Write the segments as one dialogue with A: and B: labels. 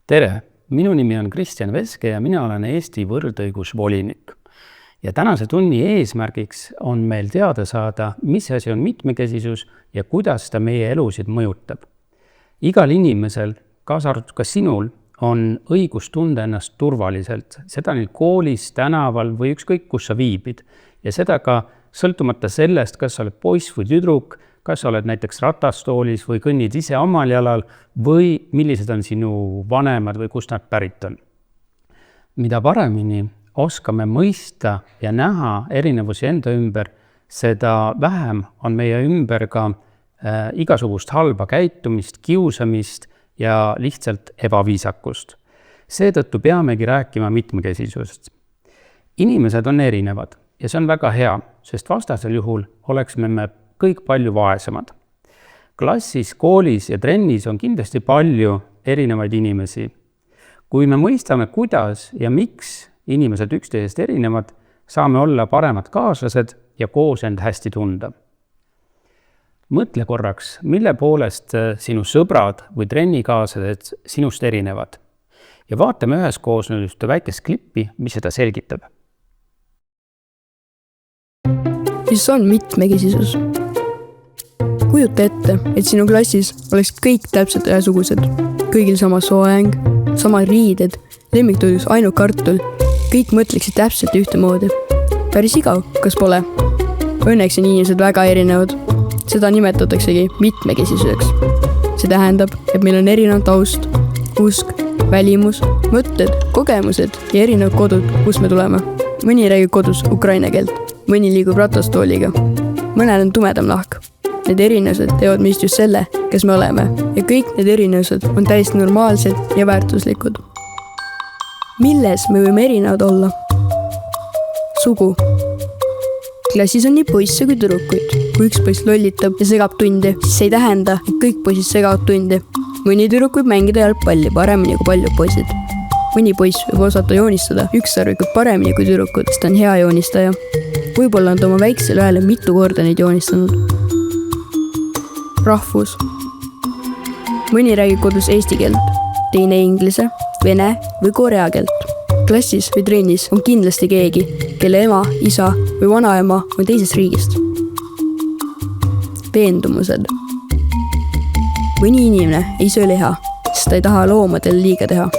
A: Tere! Minu nimi on Kristjan Veske ja mina olen Eesti võrdõigusvolinik. Ja tänase tunni eesmärgiks on meil teada saada, mis asi on mitmekesisus ja kuidas ta meie elusid mõjutab. Igal inimesel, kaasa arvatud ka sinul, on õigus tunda ennast turvaliselt. Seda nii koolis, tänaval või ükskõik, kus sa viibid. Ja seda ka sõltumata sellest, kas sa oled poiss või tüdruk, kas sa oled näiteks ratastoolis või kõnnid ise omal jalal või millised on sinu vanemad või kust nad pärit on. Mida paremini oskame mõista ja näha erinevusi enda ümber, seda vähem on meie ümber ka igasugust halba käitumist, kiusamist ja lihtsalt ebaviisakust. Seetõttu peamegi rääkima mitmekesisusest. Inimesed on erinevad ja see on väga hea, sest vastasel juhul oleksime me kõik palju vaesemad. Klassis, koolis ja trennis on kindlasti palju erinevaid inimesi. Kui me mõistame, kuidas ja miks inimesed üksteisest erinevad, saame olla paremad kaaslased ja koos end hästi tunda. Mõtle korraks, mille poolest sinu sõbrad või trennikaaslased sinust erinevad. Ja vaatame üheskoos nüüd ühte väikest klippi, mis seda selgitab.
B: Mis on mitmekesisus? Kujuta ette, et sinu klassis oleks kõik täpselt ühesugused. Kõigil sama soeng, sama riided, lemmiktoidus ainult kartul. Kõik mõtleksid täpselt ühtemoodi. Päris igav, kas pole? Õnneks on inimesed väga erinevad. Seda nimetataksegi mitmekesisuseks. See tähendab, et meil on erinev taust, usk, välimus, mõtted, kogemused ja erinevad kodud, kus me tuleme. Mõni räägib kodus ukraina keelt, mõni liigub ratastooliga. Mõnel on tumedam nahk. Need erinevused teevad meist just selle, kes me oleme ja kõik need erinevused on täiesti normaalsed ja väärtuslikud. Milles me võime erinevad olla? Sugu. Klassis on nii poisse kui tüdrukuid. Kui üks poiss lollitab ja segab tundi, siis see ei tähenda, et kõik poisid segavad tundi. Mõni tüdruk võib mängida jalgpalli paremini kui paljud poisid. Mõni poiss võib osata joonistada ükssarvikult paremini kui tüdrukud, sest ta on hea joonistaja. Võib-olla on ta oma väiksele õele mitu korda neid joonistanud. Rahvus. Mõni räägib kodus eesti keelt, teine inglise, vene või korea keelt. Klassis või trennis on kindlasti keegi, kelle ema, isa või vanaema on teisest riigist. Veendumused. Mõni inimene ei söö liha, sest ta ei taha loomadele liiga teha.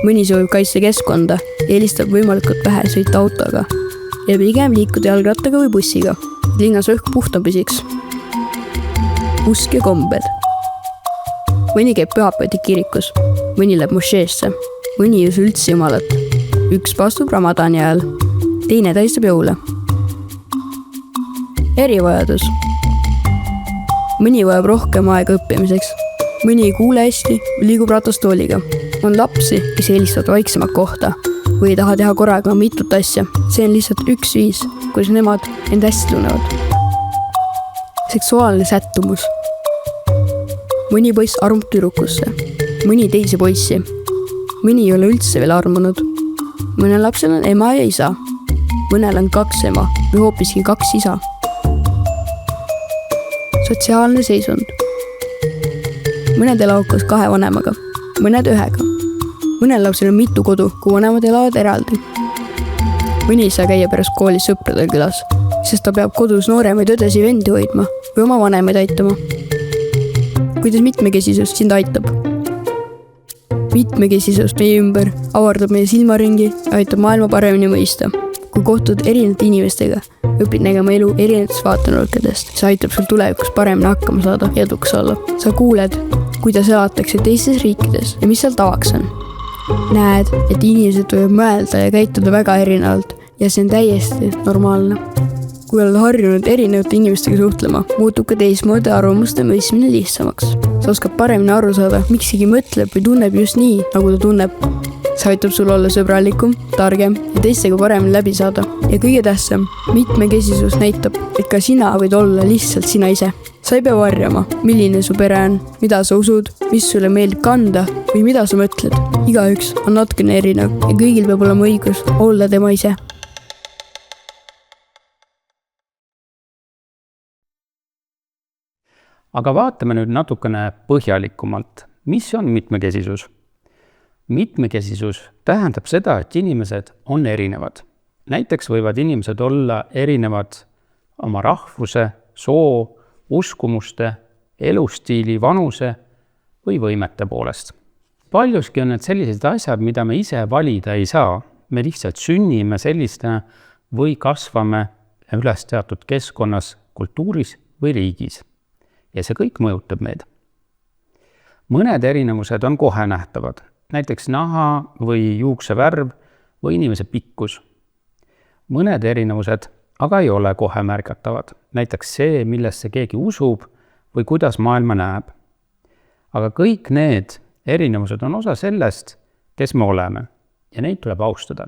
B: Mõni soovib kaitse keskkonda ja eelistab võimalikult vähe sõita autoga ja pigem liikuda jalgrattaga või bussiga, et linnas õhk puhta püsiks. Usk ja kombed. Mõni käib pühapäeviti kirikus, mõni läheb mošeesse, mõni ei usu üldse jumalat. Üks paastub Ramadani ajal, teine tähistab jõule. Erivajadus. Mõni vajab rohkem aega õppimiseks, mõni ei kuule hästi või liigub ratastooliga. On lapsi, kes eelistavad vaiksemat kohta või ei taha teha korraga mitut asja. See on lihtsalt üks viis, kuidas nemad end hästi tunnevad. Seksuaalne sättumus. Mõni poiss armub tüdrukusse, mõni teisi poissi. Mõni ei ole üldse veel armunud. Mõnel lapsel on ema ja isa. Mõnel on 2 ema või hoopiski 2 isa. Sotsiaalne seisund. Mõned elavad koos 2 vanemaga, mõned 1. Mõnel lapsel on mitu kodu, kui vanemad elavad eraldi. Mõni ei saa käia pärast koolis sõpradel külas, sest ta peab kodus nooremaid õdesi vendi hoidma või oma vanemaid aitama. Kuidas mitmekesisus sind aitab? Mitmekesisus meie ümber avardab meie silmaringi ja aitab maailma paremini mõista. Kui kohtud erinevate inimestega, õpid nägema elu erinevatest vaatenurkadest. See aitab sul tulevikus paremini hakkama saada ja edukas olla. Sa kuuled, kuidas elatakse teistes riikides ja mis seal tavaks on. Näed, et inimesed võivad mõelda ja käituda väga erinevalt ja see on täiesti normaalne. Kui oled harjunud erinevate inimestega suhtlema, muutub ka teismoodi arvamuste mõistmine lihtsamaks. Sa oskad paremini aru saada, miks keegi mõtleb või tunneb just nii, nagu ta tunneb. See aitab sul olla sõbralikum, targem ja teistega paremini läbi saada. Ja kõige tähtsam, mitmekesisus näitab, et ka sina võid olla lihtsalt sina ise. Sa ei pea varjama, milline su pere on, mida sa usud, mis sulle meeldib kanda või mida sa mõtled. Igaüks on natukene erinev ja kõigil peab olema õigus olla tema ise.
A: Aga vaatame nüüd natukene põhjalikumalt, mis on mitmekesisus. Mitmekesisus tähendab seda, et inimesed on erinevad. Näiteks võivad inimesed olla erinevad oma rahvuse, soo, uskumuste, elustiili, vanuse või võimete poolest. Paljuski on need sellised asjad, mida me ise valida ei saa. Me lihtsalt sünnime sellistena või kasvame üles teatud keskkonnas, kultuuris või riigis. Ja see kõik mõjutab meid. Mõned erinevused on kohe nähtavad, näiteks naha või juuksevärv või inimese pikkus. Mõned erinevused aga ei ole kohe märgatavad, näiteks see, millesse keegi usub või kuidas maailma näeb. Aga kõik need erinevused on osa sellest, kes me oleme ja neid tuleb austada.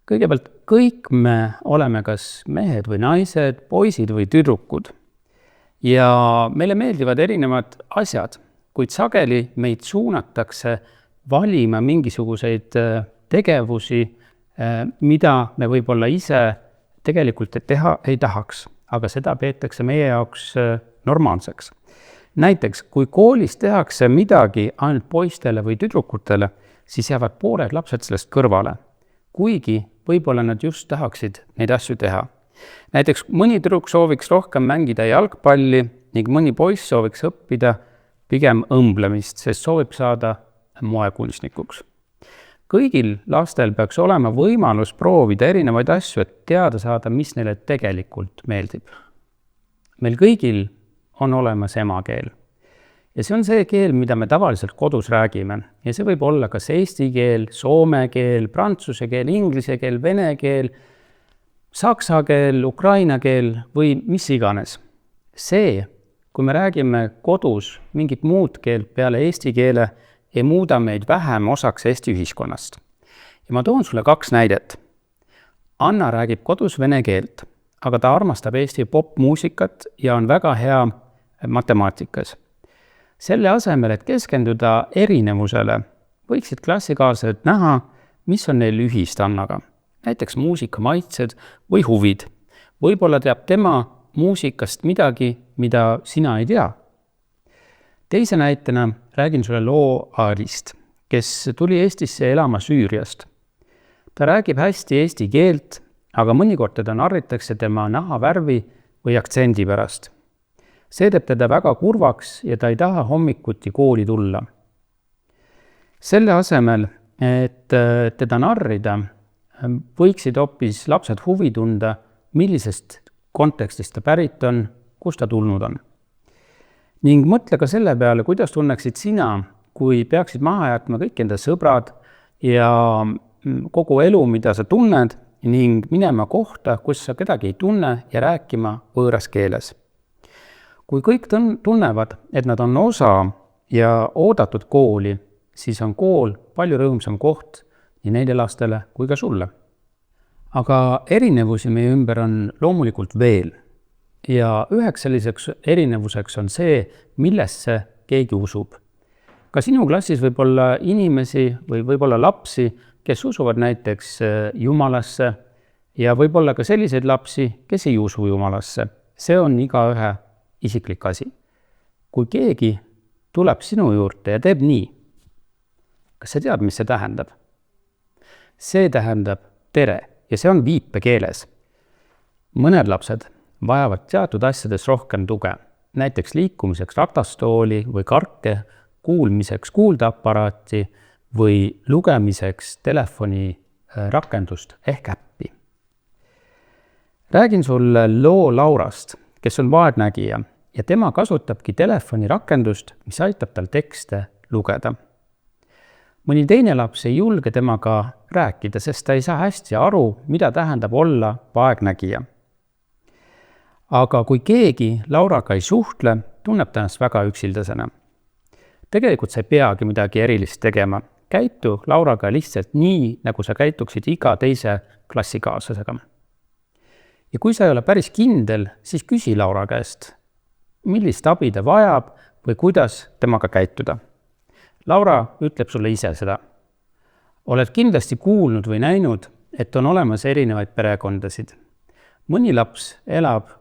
A: Kõigepealt kõik me oleme kas mehed või naised, poisid või tüdrukud ja meile meeldivad erinevad asjad, kuid sageli meid suunatakse valima mingisuguseid tegevusi, mida me võib-olla ise tegelikult teha ei tahaks, aga seda peetakse meie jaoks normaalseks. Näiteks, kui koolis tehakse midagi ainult poistele või tüdrukutele, siis jäävad pooled lapsed sellest kõrvale, kuigi võib-olla nad just tahaksid neid asju teha. Näiteks mõni tüdruk sooviks rohkem mängida jalgpalli ning mõni poiss sooviks õppida pigem õmblemist, sest soovib saada moekunstnikuks. Kõigil lastel peaks olema võimalus proovida erinevaid asju, et teada saada, mis neile tegelikult meeldib. Meil kõigil on olemas emakeel. Ja see on see keel, mida me tavaliselt kodus räägime. Ja see võib olla kas eesti keel, soome keel, prantsuse keel, inglise keel, vene keel, saksa keel, ukraina keel või mis iganes. See, kui me räägime kodus mingit muud keelt peale eesti keele, ei muuda meid vähem osaks Eesti ühiskonnast. Ja ma toon sulle 2 näidet. Anna räägib kodus vene keelt, aga ta armastab Eesti popmuusikat ja on väga hea matemaatikas. Selle asemel, et keskenduda erinevusele, võiksid klassikaaslased näha, mis on neil ühist Annaga. Näiteks muusikamaitsed või huvid. Võib-olla teab tema muusikast midagi, mida sina ei tea. Teise näitena räägin sulle loo Alist, kes tuli Eestisse elama Süüriast. Ta räägib hästi eesti keelt, aga mõnikord teda narritakse tema nahavärvi või aktsendi pärast. See teeb teda väga kurvaks ja ta ei taha hommikuti kooli tulla. Selle asemel, et teda narrida, võiksid hoopis lapsed huvi tunda, millisest kontekstist ta pärit on, kust ta tulnud on. Ning mõtle ka selle peale, kuidas tunneksid sina, kui peaksid maha jätma kõik enda sõbrad ja kogu elu, mida sa tunned, ning minema kohta, kus sa kedagi ei tunne ja rääkima võõras keeles. Kui kõik tunnevad, et nad on osa ja oodatud kooli, siis on kool palju rõõmsam koht nii neile lastele kui ka sulle. Aga erinevusi meie ümber on loomulikult veel. Ja üheks selliseks erinevuseks on see, millesse keegi usub. Ka sinu klassis võib olla inimesi või võib olla lapsi, kes usuvad näiteks Jumalasse ja võib olla ka selliseid lapsi, kes ei usu Jumalasse. See on igaühe isiklik asi. Kui keegi tuleb sinu juurde ja teeb nii, kas sa tead, mis see tähendab? See tähendab tere ja see on viipekeeles. Mõned lapsed vajavad teatud asjades rohkem tuge, näiteks liikumiseks ratastooli või karke, kuulmiseks kuuldeaparaati või lugemiseks telefoni rakendust ehk äppi. Räägin sulle loo Laurast, kes on vaegnägija ja tema kasutabki telefoni rakendust, mis aitab tal tekste lugeda. Mõni teine laps ei julge temaga rääkida, sest ta ei saa hästi aru, mida tähendab olla vaegnägija. Aga kui keegi Lauraga ei suhtle, tunneb ta ennast väga üksildasena. Tegelikult sa ei peagi midagi erilist tegema. Käitu Lauraga lihtsalt nii, nagu sa käituksid iga teise klassikaaslasega. Ja kui sa ei ole päris kindel, siis küsi Laura käest, millist abi ta vajab või kuidas temaga käituda. Laura ütleb sulle ise seda. Oled kindlasti kuulnud või näinud, et on olemas erinevaid perekondasid. Mõni laps elab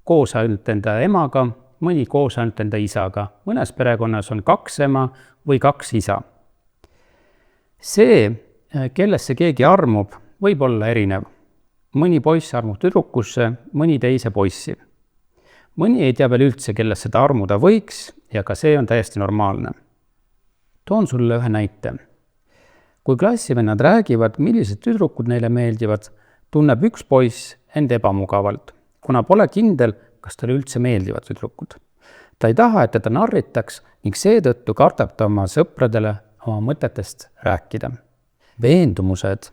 A: koos ainult enda emaga, mõni koos ainult enda isaga. Mõnes perekonnas on 2 ema või 2 isa. See, kellesse keegi armub, võib olla erinev. Mõni poiss armub tüdrukusse, mõni teise poissi. Mõni ei tea veel üldse, kellesse ta armuda võiks ja ka see on täiesti normaalne. Toon sulle ühe näite. Kui klassivennad räägivad, millised tüdrukud neile meeldivad, tunneb üks poiss end ebamugavalt, kuna pole kindel, kas talle üldse meeldivad tüdrukud. Ta ei taha, et teda narritaks ning seetõttu kardab ta oma sõpradele oma mõtetest rääkida. Veendumused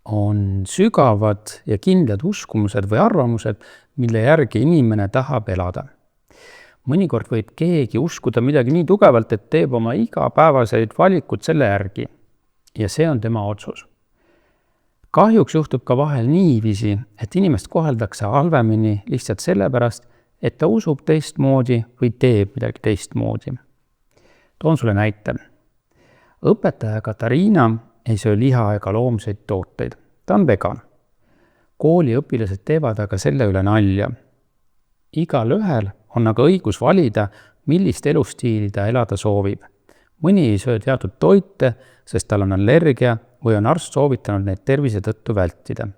A: on sügavad ja kindlad uskumused või arvamused, mille järgi inimene tahab elada. Mõnikord võib keegi uskuda midagi nii tugevalt, et teeb oma igapäevaseid valikud selle järgi ja see on tema otsus. Kahjuks juhtub ka vahel niiviisi, et inimest koheldakse halvemini lihtsalt sellepärast, et ta usub teistmoodi või teeb midagi teistmoodi. Toon sulle näite. Õpetaja Katariina ei söö liha ega loomseid tooteid. Ta on vegan. Kooliõpilased teevad aga selle üle nalja. Igal ühel on aga õigus valida, millist elustiili ta elada soovib. Mõni ei söö teatud toite, sest tal on allergia või on arst soovitanud neid tervise tõttu vältida.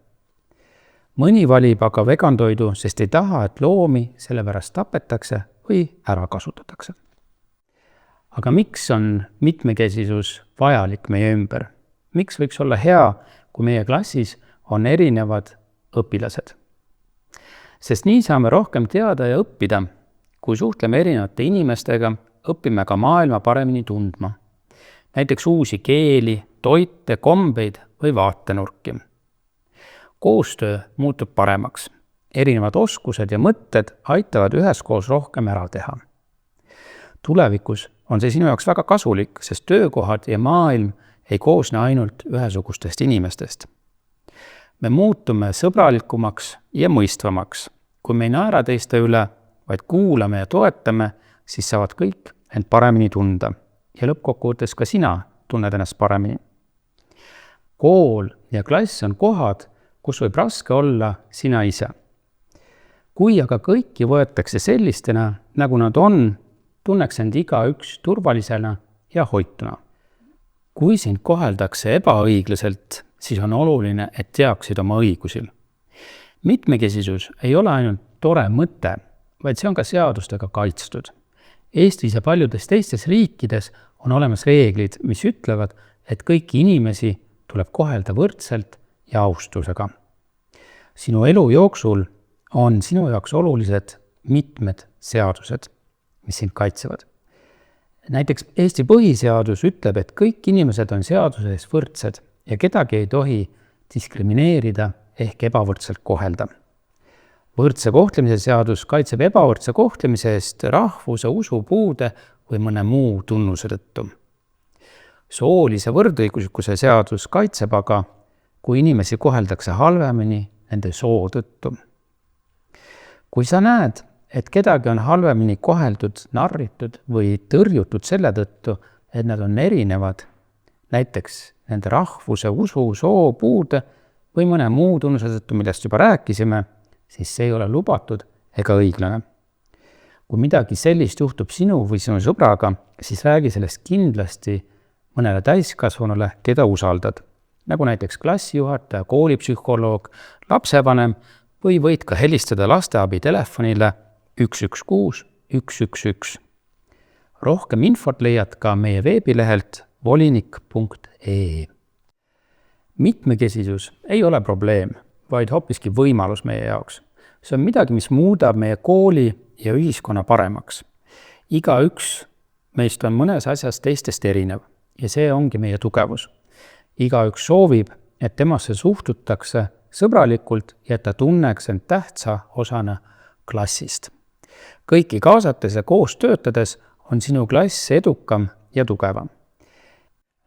A: Mõni valib aga vegantoidu, sest ei taha, et loomi sellepärast tapetakse või ära kasutatakse. Aga miks on mitmekesisus vajalik meie ümber? Miks võiks olla hea, kui meie klassis on erinevad õpilased? Sest nii saame rohkem teada ja õppida. Kui suhtleme erinevate inimestega, õpime ka maailma paremini tundma. Näiteks uusi keeli, toite, kombeid või vaatenurki. Koostöö muutub paremaks. Erinevad oskused ja mõtted aitavad üheskoos rohkem ära teha. Tulevikus on see sinu jaoks väga kasulik, sest töökohad ja maailm ei koosne ainult ühesugustest inimestest. Me muutume sõbralikumaks ja mõistvamaks. Kui me ei naera teiste üle, vaid kuulame ja toetame, siis saavad kõik end paremini tunda. Ja lõppkokkuvõttes ka sina tunned ennast paremini. Kool ja klass on kohad, kus võib raske olla sina ise. Kui aga kõiki võetakse sellistena, nagu nad on, tunneks end igaüks turvalisena ja hoituna. Kui sind koheldakse ebaõiglaselt, siis on oluline, et teaksid oma õigusi. Mitmekesisus ei ole ainult tore mõte, vaid see on ka seadustega kaitstud. Eestis ja paljudes teistes riikides on olemas reeglid, mis ütlevad, et kõiki inimesi tuleb kohelda võrdselt ja austusega. Sinu elu jooksul on sinu jaoks olulised mitmed seadused, mis sind kaitsevad. Näiteks Eesti põhiseadus ütleb, et kõik inimesed on seaduse ees võrdsed ja kedagi ei tohi diskrimineerida ehk ebavõrdselt kohelda. Võrdse kohtlemise seadus kaitseb ebavõrdse kohtlemise eest rahvuse, usu, puude või mõne muu tunnuse tõttu. Soolise võrdõiguslikkuse seadus kaitseb aga, kui inimesi koheldakse halvemini nende soo tõttu. Kui sa näed, et kedagi on halvemini koheldud, narritud või tõrjutud selle tõttu, et nad on erinevad, näiteks nende rahvuse, usu, soo, puude või mõne muu tunnuse tõttu, millest juba rääkisime, siis see ei ole lubatud ega õiglane. Kui midagi sellist juhtub sinu või sinu sõbraga, siis räägi sellest kindlasti mõnele täiskasvanule, keda usaldad, nagu näiteks klassijuhataja, koolipsühholoog, lapsevanem või võid ka helistada lasteabi telefonile 116 111. Rohkem infot leiad ka meie veebilehelt volinik.ee. Mitmekesisus ei ole probleem, vaid hoopiski võimalus meie jaoks. See on midagi, mis muudab meie kooli ja ühiskonna paremaks. Igaüks meist on mõnes asjas teistest erinev ja see ongi meie tugevus. Igaüks soovib, et temasse suhtutakse sõbralikult ja et ta tunneks end tähtsa osana klassist. Kõiki kaasates ja koos töötades on sinu klass edukam ja tugevam.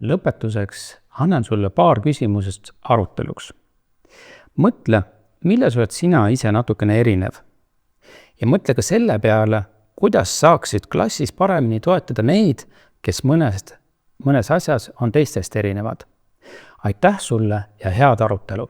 A: Lõpetuseks annan sulle paar küsimusest aruteluks. Mõtle, milles oled sina ise natukene erinev. Ja mõtle ka selle peale, kuidas saaksid klassis paremini toetada neid, kes mõnes asjas on teistest erinevad. Aitäh sulle ja head arutelu!